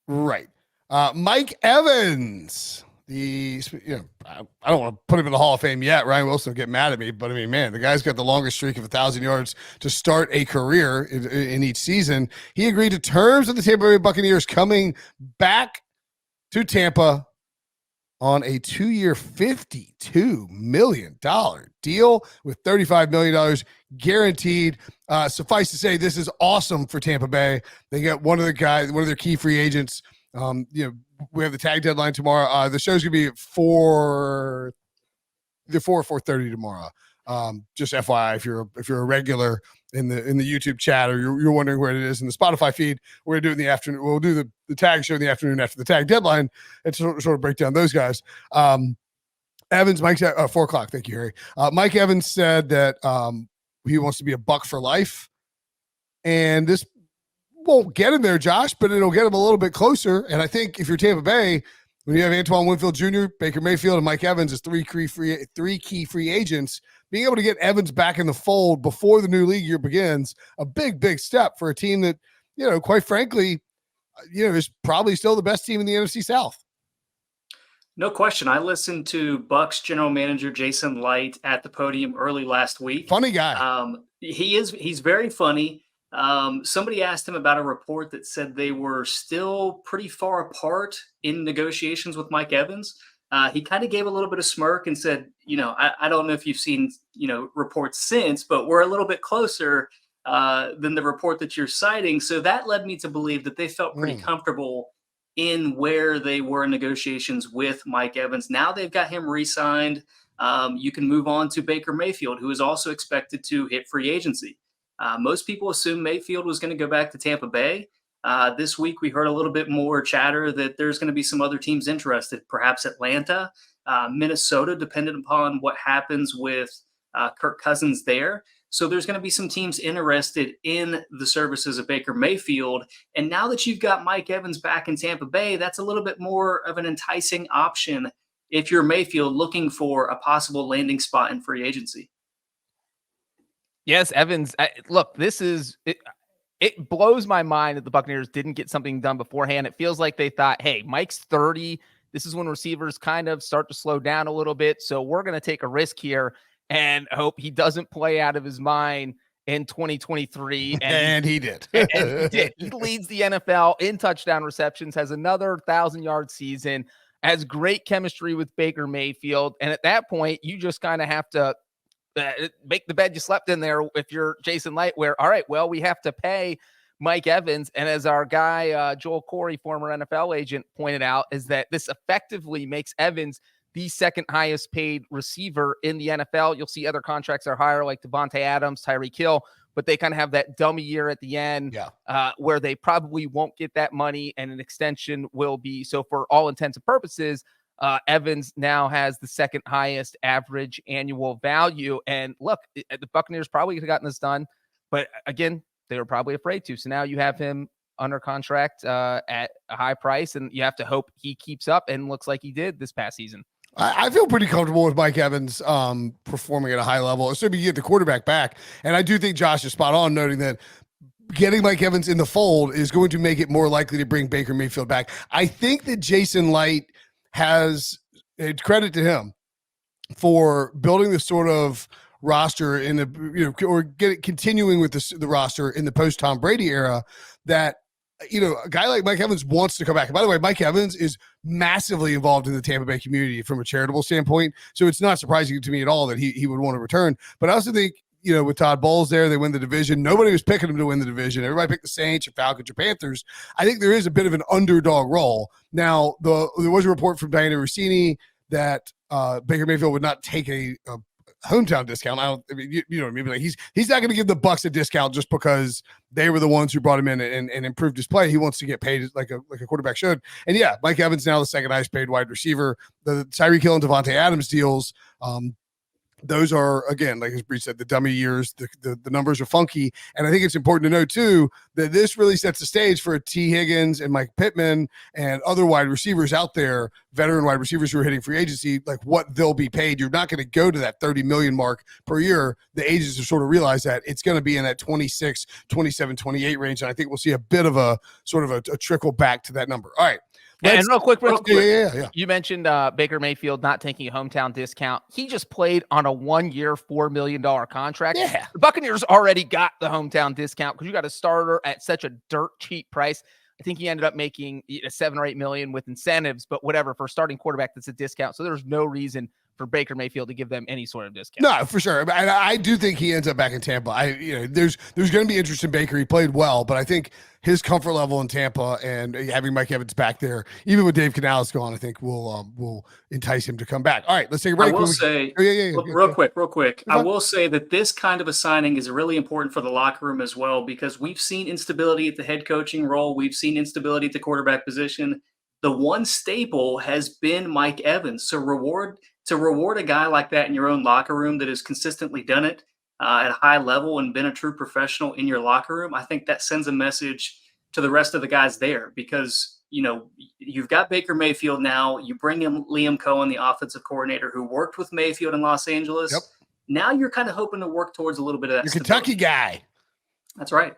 Right. Mike Evans. I don't want to put him in the Hall of Fame yet. Ryan Wilson will get mad at me, but I mean, man, the guy's got the longest streak of 1,000 yards to start a career in each season. He agreed to terms with the Tampa Bay Buccaneers coming back to Tampa on a 2-year, $52 million deal with $35 million guaranteed. Suffice to say, this is awesome for Tampa Bay. They got one of their key free agents. We have the tag deadline tomorrow. The show's gonna be at 4 or 4:30 tomorrow. Just FYI, if you're a regular in the YouTube chat, or you're wondering where it is in the Spotify feed, we're gonna do it in the afternoon. We'll do the tag show in the afternoon after the tag deadline and sort of break down those guys. Evans, Mike, 4:00. Thank you, Harry. Mike Evans said that he wants to be a Buck for life, and this won't get him there, Josh, but it'll get him a little bit closer. And I think if you're Tampa Bay, when you have Antoine Winfield Jr., Baker Mayfield, and Mike Evans as three key free agents, being able to get Evans back in the fold before the new league year begins, a big step for a team that, quite frankly, is probably still the best team in the NFC South. No question. I listened to Bucks general manager Jason Light at the podium early last week. Funny guy. He's very funny. Somebody asked him about a report that said they were still pretty far apart in negotiations with Mike Evans. He kind of gave a little bit of smirk and said, I don't know if you've seen, reports since, but we're a little bit closer than the report that you're citing. So that led me to believe that they felt pretty comfortable in where they were in negotiations with Mike Evans. Now they've got him re-signed. You can move on to Baker Mayfield, who is also expected to hit free agency. Most people assumed Mayfield was going to go back to Tampa Bay. This week, we heard a little bit more chatter that there's going to be some other teams interested, perhaps Atlanta, Minnesota, dependent upon what happens with Kirk Cousins there. So there's going to be some teams interested in the services of Baker Mayfield. And now that you've got Mike Evans back in Tampa Bay, that's a little bit more of an enticing option if you're Mayfield looking for a possible landing spot in free agency. Yes, Evans. Look, it blows my mind that the Buccaneers didn't get something done beforehand. It feels like they thought, hey, Mike's 30. This is when receivers kind of start to slow down a little bit. So we're going to take a risk here and hope he doesn't play out of his mind in 2023. And he did. And he did. He leads the NFL in touchdown receptions, has another 1,000-yard season, has great chemistry with Baker Mayfield. And at that point, you just kind of have to make the bed you slept in there if you're Jason Light, where, all right, well, we have to pay Mike Evans. And as our guy, Joel Corey, former NFL agent, pointed out, is that this effectively makes Evans the second highest paid receiver in the NFL. You'll see other contracts that are higher, like Devontae Adams, Tyreek Hill, but they kind of have that dummy year at the end where they probably won't get that money and an extension will be. So for all intents and purposes, Evans now has the second highest average annual value. And look, the Buccaneers probably could have gotten this done, but again, they were probably afraid to. So now you have him under contract at a high price, and you have to hope he keeps up, and looks like he did this past season. I feel pretty comfortable with Mike Evans performing at a high level, assuming you get the quarterback back. And I do think Josh is spot on noting that getting Mike Evans in the fold is going to make it more likely to bring Baker Mayfield back. I think that Jason Light has credit to him for building the sort of roster in the, continuing with the roster in the post Tom Brady era that, a guy like Mike Evans wants to come back. And by the way, Mike Evans is massively involved in the Tampa Bay community from a charitable standpoint. So it's not surprising to me at all that he would want to return. But I also think, with Todd Bowles there, they win the division. Nobody was picking him to win the division. Everybody picked the Saints or Falcons or Panthers. I think there is a bit of an underdog role. Now, there was a report from Diana Rossini that Baker Mayfield would not take a hometown discount. I mean, you know what I mean? Like he's not going to give the Bucs a discount just because they were the ones who brought him in and improved his play. He wants to get paid like a quarterback should. And yeah, Mike Evans now the second highest paid wide receiver. The Tyreek Hill and Devontae Adams deals, those are, again, like as Bree said, the dummy years, the numbers are funky. And I think it's important to know too, that this really sets the stage for T. Higgins and Mike Pittman and other wide receivers out there, veteran wide receivers who are hitting free agency, like what they'll be paid. You're not going to go to that 30 million mark per year. The agents have sort of realized that it's going to be in that 26, 27, 28 range. And I think we'll see a bit of a sort of a trickle back to that number. All right. And real quick, yeah. You mentioned Baker Mayfield not taking a hometown discount. He just played on a 1-year, $4 million contract. Yeah. The Buccaneers already got the hometown discount because you got a starter at such a dirt cheap price. I think he ended up making $7 or $8 million with incentives, but whatever, for a starting quarterback, that's a discount. So there's no reason for Baker Mayfield to give them any sort of discount. No, for sure. And I do think he ends up back in Tampa. There's going to be interest in Baker. He played well, but I think his comfort level in Tampa and having Mike Evans back there, even with Dave Canales gone, I think will entice him to come back. All right, let's take a break. I will say, real quick. I will say that this kind of a signing is really important for the locker room as well, because we've seen instability at the head coaching role. We've seen instability at the quarterback position. The one staple has been Mike Evans. So reward a guy like that in your own locker room that has consistently done it at a high level and been a true professional in your locker room, I think that sends a message to the rest of the guys there, because, you've got Baker Mayfield now. You bring in Liam Cohen, the offensive coordinator who worked with Mayfield in Los Angeles. Yep. Now you're kind of hoping to work towards a little bit of that. Your Kentucky guy. That's right.